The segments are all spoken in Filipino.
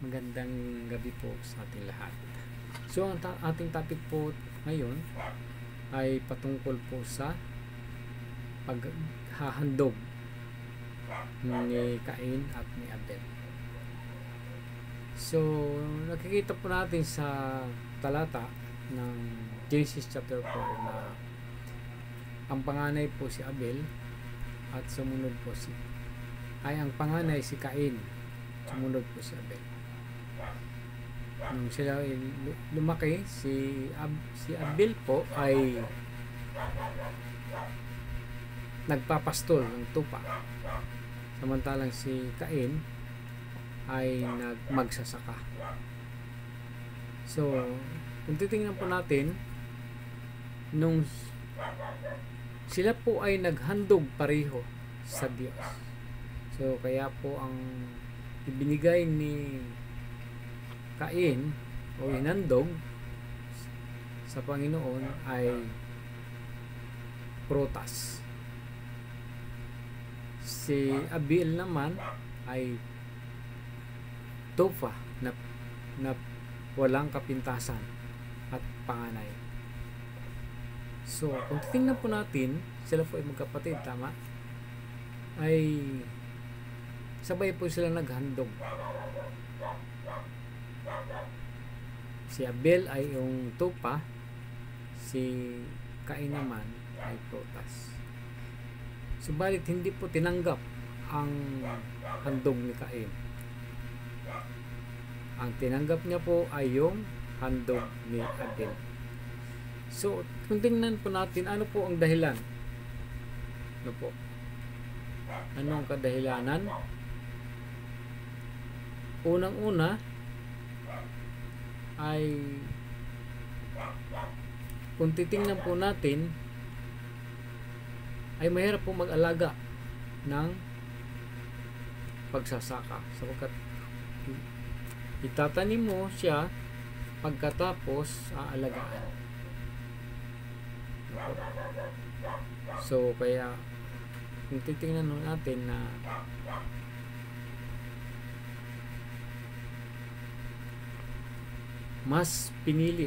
Magandang gabi po sa ating lahat. So ang ating topic po ngayon ay patungkol po sa paghahandog ni Cain at ni Abel. So nakikita po natin sa talata ng Genesis chapter 4 na ang panganay po si Abel at sumunod po ang panganay si Cain, sumunod po si Abel. Nung sila lumaki, si Abel po ay nagpapastol ng tupa, samantalang si Cain ay magsasaka. So kung titingnan po natin, nung sila po ay naghandog pareho sa Diyos, so kaya po ang ibinigay ni Cain o inandog sa Panginoon ay prutas. Si Abel naman ay tufa na walang kapintasan at panganay. So kung titingnan po natin, sila po ay magkapatid, tama? Ay sabay po sila naghandog. Si Abel ay yung tupa, si Cain naman ay prutas. Subalit hindi po tinanggap ang handog ni Cain. Ang tinanggap niya po ay yung handog ni Abel. So kung tingnan po natin, ano po ang dahilan? Ano po? Anong kadahilanan? Unang-una ay kung titingnan po natin, ay mahirap po mag-alaga ng pagsasaka, sapagkat itatanim mo siya pagkatapos aalagaan. So kaya kung titingnan natin na mas pinili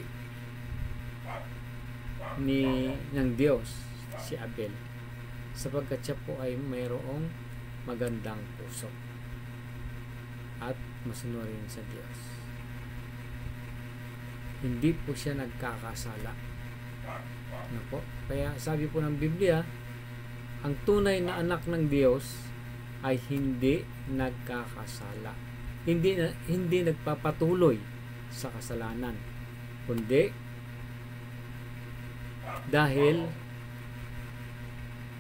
ng Diyos si Abel, sapagkat siya po ay mayroong magandang puso at masunurin sa Diyos. Hindi po siya nagkakasala. Ano po? Kaya sabi po ng Biblia, ang tunay na anak ng Diyos ay hindi nagkakasala. Hindi nagpapatuloy sa kasalanan, kundi dahil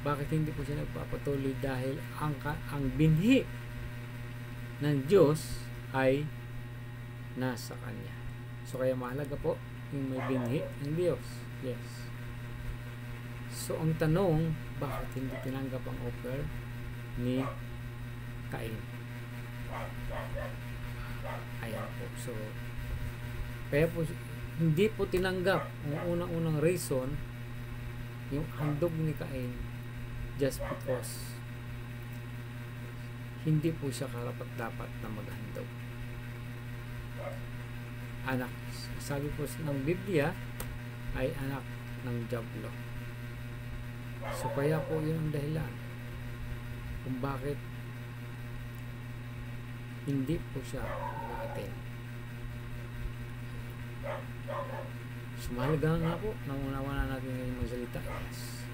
bakit hindi po siya nagpapatuloy? Dahil ang binhi ng Diyos ay nasa kanya. So kaya mahalaga po yung may binhi ng Diyos. Yes. So ang tanong, bakit hindi tinanggap ang offer ni Cain? Ayan po. So kaya po hindi po tinanggap ang unang reason, yung handog ni Cain, just because hindi po siya karapat-dapat na maghandog. Anak, sabi po ng Biblia, ay anak ng Diablo. So kaya po yun ang dahilan kung bakit hindi po siya nag-attend. So mahalaga nga po, naunawa na natin ngayon magsalita. Yes.